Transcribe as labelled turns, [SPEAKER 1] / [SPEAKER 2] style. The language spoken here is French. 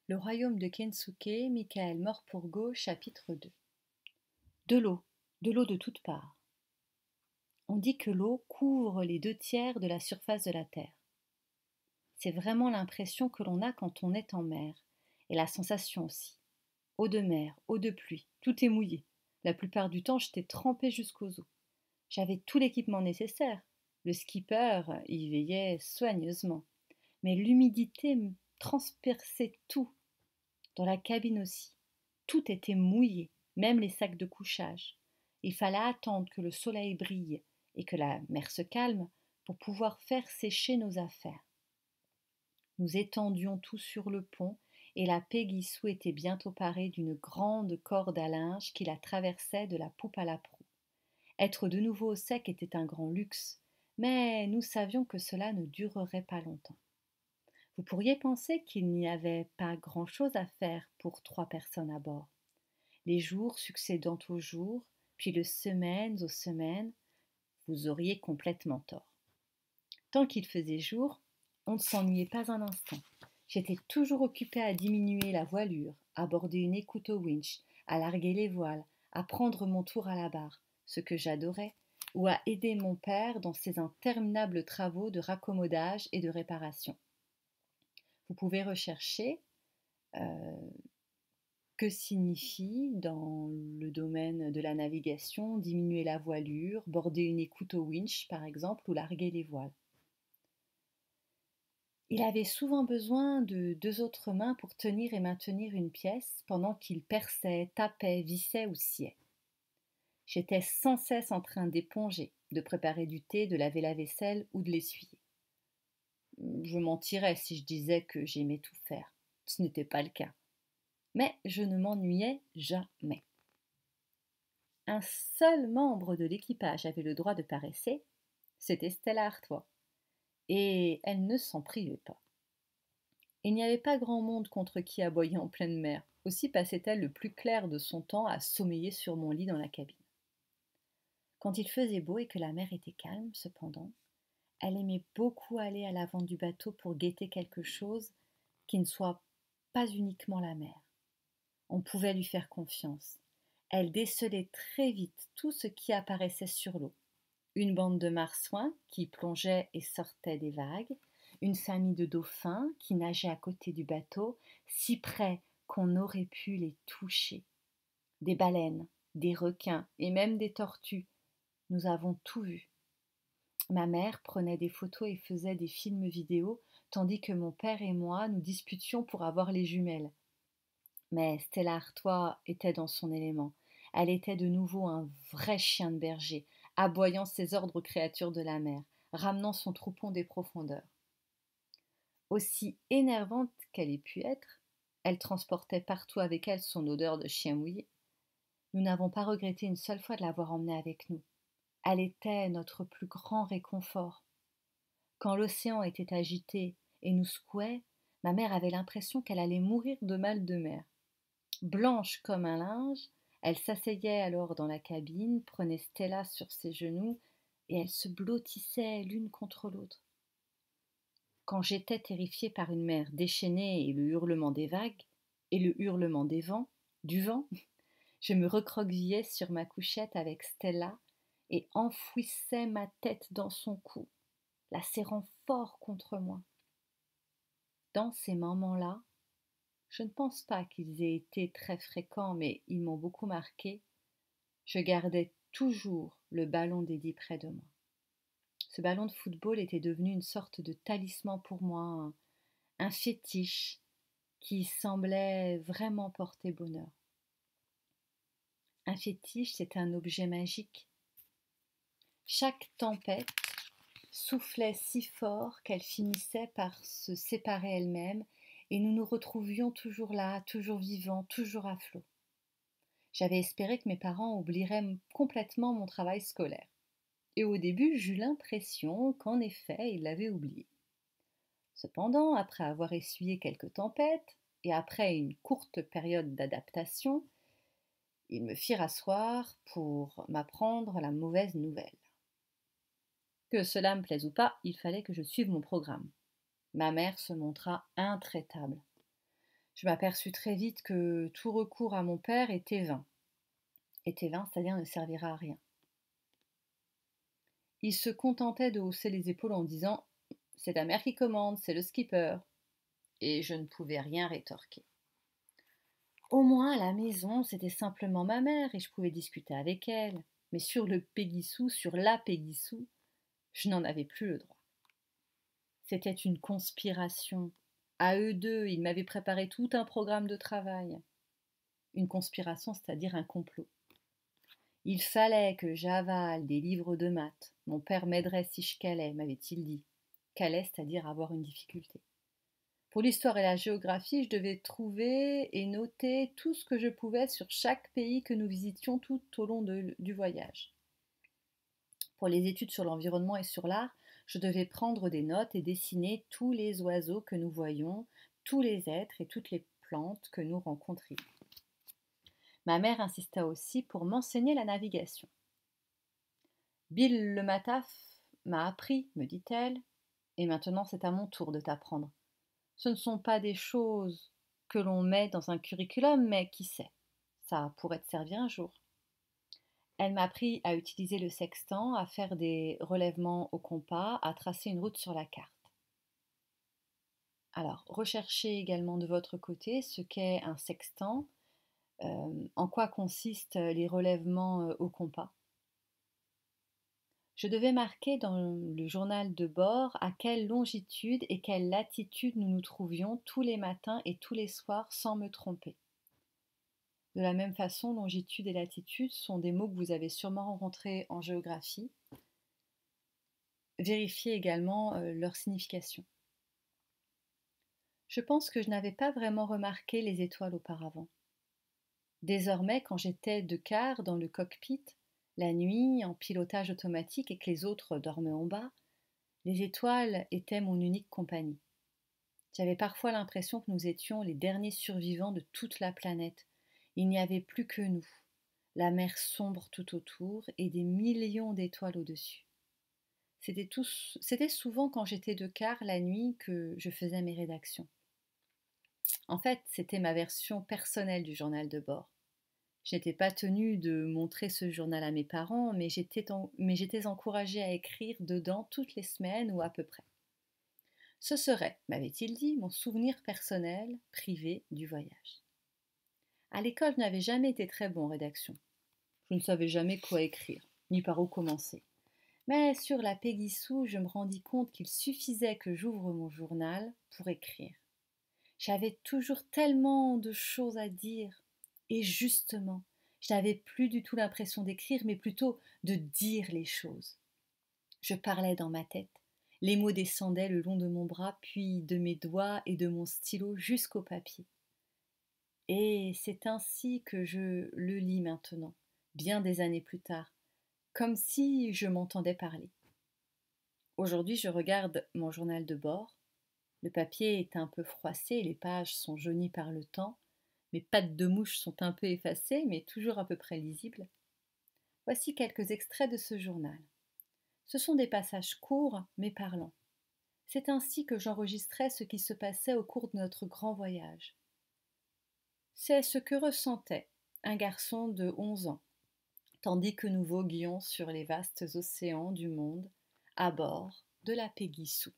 [SPEAKER 1] Le royaume de Kensuke, Michael Morpurgo, chapitre 2. De l'eau de toutes parts. On dit que l'eau couvre les 2 tiers de la surface de la Terre. C'est vraiment l'impression que l'on a quand on est en mer, et la sensation aussi. Eau de mer, eau de pluie, tout est mouillé. La plupart du temps, j'étais trempée jusqu'aux os. J'avais tout l'équipement nécessaire. Le skipper y veillait soigneusement. Mais l'humidité transperçait tout. Dans la cabine aussi. Tout était mouillé, même les sacs de couchage. Il fallait attendre que le soleil brille et que la mer se calme pour pouvoir faire sécher nos affaires. Nous étendions tout sur le pont et la Péguissou était bientôt parée d'une grande corde à linge qui la traversait de la poupe à la proue. Être de nouveau au sec était un grand luxe, mais nous savions que cela ne durerait pas longtemps. Vous pourriez penser qu'il n'y avait pas grand-chose à faire pour 3 personnes à bord. Les jours succédant aux jours, puis les semaines aux semaines, vous auriez complètement tort. Tant qu'il faisait jour, on ne s'ennuyait pas un instant. J'étais toujours occupée à diminuer la voilure, à border une écoute au winch, à larguer les voiles, à prendre mon tour à la barre, ce que j'adorais, ou à aider mon père dans ses interminables travaux de raccommodage et de réparation. Vous pouvez rechercher que signifie, dans le domaine de la navigation, diminuer la voilure, border une écoute au winch par exemple, ou larguer les voiles. Il avait souvent besoin de 2 autres mains pour tenir et maintenir une pièce pendant qu'il perçait, tapait, vissait ou sciait. J'étais sans cesse en train d'éponger, de préparer du thé, de laver la vaisselle ou de l'essuyer. Je mentirais si je disais que j'aimais tout faire. Ce n'était pas le cas. Mais je ne m'ennuyais jamais. Un seul membre de l'équipage avait le droit de paresser, c'était Stella Artois, et elle ne s'en privait pas. Il n'y avait pas grand monde contre qui aboyer en pleine mer, aussi passait-elle le plus clair de son temps à sommeiller sur mon lit dans la cabine. Quand il faisait beau et que la mer était calme, cependant, elle aimait beaucoup aller à l'avant du bateau pour guetter quelque chose qui ne soit pas uniquement la mer. On pouvait lui faire confiance. Elle décelait très vite tout ce qui apparaissait sur l'eau. Une bande de marsouins qui plongeaient et sortaient des vagues, une famille de dauphins qui nageaient à côté du bateau, si près qu'on aurait pu les toucher. Des baleines, des requins et même des tortues. Nous avons tout vu. Ma mère prenait des photos et faisait des films vidéo, tandis que mon père et moi nous disputions pour avoir les jumelles. Mais Stella Artois était dans son élément. Elle était de nouveau un vrai chien de berger, aboyant ses ordres aux créatures de la mer, ramenant son troupeau des profondeurs. Aussi énervante qu'elle ait pu être, elle transportait partout avec elle son odeur de chien mouillé. Nous n'avons pas regretté une seule fois de l'avoir emmenée avec nous. Elle était notre plus grand réconfort. Quand l'océan était agité et nous secouait, ma mère avait l'impression qu'elle allait mourir de mal de mer. Blanche comme un linge, elle s'asseyait alors dans la cabine, prenait Stella sur ses genoux et elles se blottissaient l'une contre l'autre. Quand j'étais terrifiée par une mer déchaînée et le hurlement des vagues, et le hurlement du vent, je me recroquevillais sur ma couchette avec Stella et enfouissais ma tête dans son cou, la serrant fort contre moi. Dans ces moments-là, je ne pense pas qu'ils aient été très fréquents, mais ils m'ont beaucoup marqué. Je gardais toujours le ballon d'Eddie près de moi. Ce ballon de football était devenu une sorte de talisman pour moi, un fétiche qui semblait vraiment porter bonheur. Un fétiche, c'est un objet magique. Chaque tempête soufflait si fort qu'elle finissait par se séparer elle-même et nous nous retrouvions toujours là, toujours vivants, toujours à flot. J'avais espéré que mes parents oublieraient complètement mon travail scolaire. Et au début, j'eus l'impression qu'en effet, ils l'avaient oublié. Cependant, après avoir essuyé quelques tempêtes, et après une courte période d'adaptation, ils me firent asseoir pour m'apprendre la mauvaise nouvelle. Que cela me plaise ou pas, il fallait que je suive mon programme. Ma mère se montra intraitable. Je m'aperçus très vite que tout recours à mon père était vain. Était vain, c'est-à-dire ne servira à rien. Il se contentait de hausser les épaules en disant: «C'est ta mère qui commande, c'est le skipper», et je ne pouvais rien rétorquer. Au moins, à la maison, c'était simplement ma mère et je pouvais discuter avec elle. Mais sur le Péguissou, sur la Péguissou, je n'en avais plus le droit. C'était une conspiration. À eux deux, ils m'avaient préparé tout un programme de travail. Une conspiration, c'est-à-dire un complot. Il fallait que j'avale des livres de maths. Mon père m'aiderait si je calais, m'avait-il dit. Calais, c'est-à-dire avoir une difficulté. Pour l'histoire et la géographie, je devais trouver et noter tout ce que je pouvais sur chaque pays que nous visitions tout au long du voyage. Pour les études sur l'environnement et sur l'art, je devais prendre des notes et dessiner tous les oiseaux que nous voyions, tous les êtres et toutes les plantes que nous rencontrions. Ma mère insista aussi pour m'enseigner la navigation. Bill le Mataf m'a appris, me dit-elle, et maintenant c'est à mon tour de t'apprendre. Ce ne sont pas des choses que l'on met dans un curriculum, mais qui sait, ça pourrait te servir un jour. Elle m'a appris à utiliser le sextant, à faire des relèvements au compas, à tracer une route sur la carte. Alors, recherchez également de votre côté ce qu'est un sextant, en quoi consistent les relèvements au compas. Je devais marquer dans le journal de bord à quelle longitude et quelle latitude nous nous trouvions tous les matins et tous les soirs sans me tromper. De la même façon, longitude et latitude sont des mots que vous avez sûrement rencontrés en géographie. Vérifiez également leur signification. Je pense que je n'avais pas vraiment remarqué les étoiles auparavant. Désormais, quand j'étais de quart dans le cockpit, la nuit, en pilotage automatique et que les autres dormaient en bas, les étoiles étaient mon unique compagnie. J'avais parfois l'impression que nous étions les derniers survivants de toute la planète. Il n'y avait plus que nous, la mer sombre tout autour et des millions d'étoiles au-dessus. C'était souvent quand j'étais de quart la nuit que je faisais mes rédactions. En fait, c'était ma version personnelle du journal de bord. Je n'étais pas tenue de montrer ce journal à mes parents, mais j'étais encouragée à écrire dedans toutes les semaines ou à peu près. Ce serait, m'avait-il dit, mon souvenir personnel, privé du voyage. À l'école, je n'avais jamais été très bon en rédaction. Je ne savais jamais quoi écrire, ni par où commencer. Mais sur la Péguissou, je me rendis compte qu'il suffisait que j'ouvre mon journal pour écrire. J'avais toujours tellement de choses à dire. Et justement, je n'avais plus du tout l'impression d'écrire, mais plutôt de dire les choses. Je parlais dans ma tête. Les mots descendaient le long de mon bras, puis de mes doigts et de mon stylo jusqu'au papier. Et c'est ainsi que je le lis maintenant, bien des années plus tard, comme si je m'entendais parler. Aujourd'hui, je regarde mon journal de bord. Le papier est un peu froissé, les pages sont jaunies par le temps, mes pattes de mouche sont un peu effacées, mais toujours à peu près lisibles. Voici quelques extraits de ce journal. Ce sont des passages courts, mais parlants. C'est ainsi que j'enregistrais ce qui se passait au cours de notre grand voyage. C'est ce que ressentait un garçon de 11 ans, tandis que nous voguions sur les vastes océans du monde à bord de la Péguissou.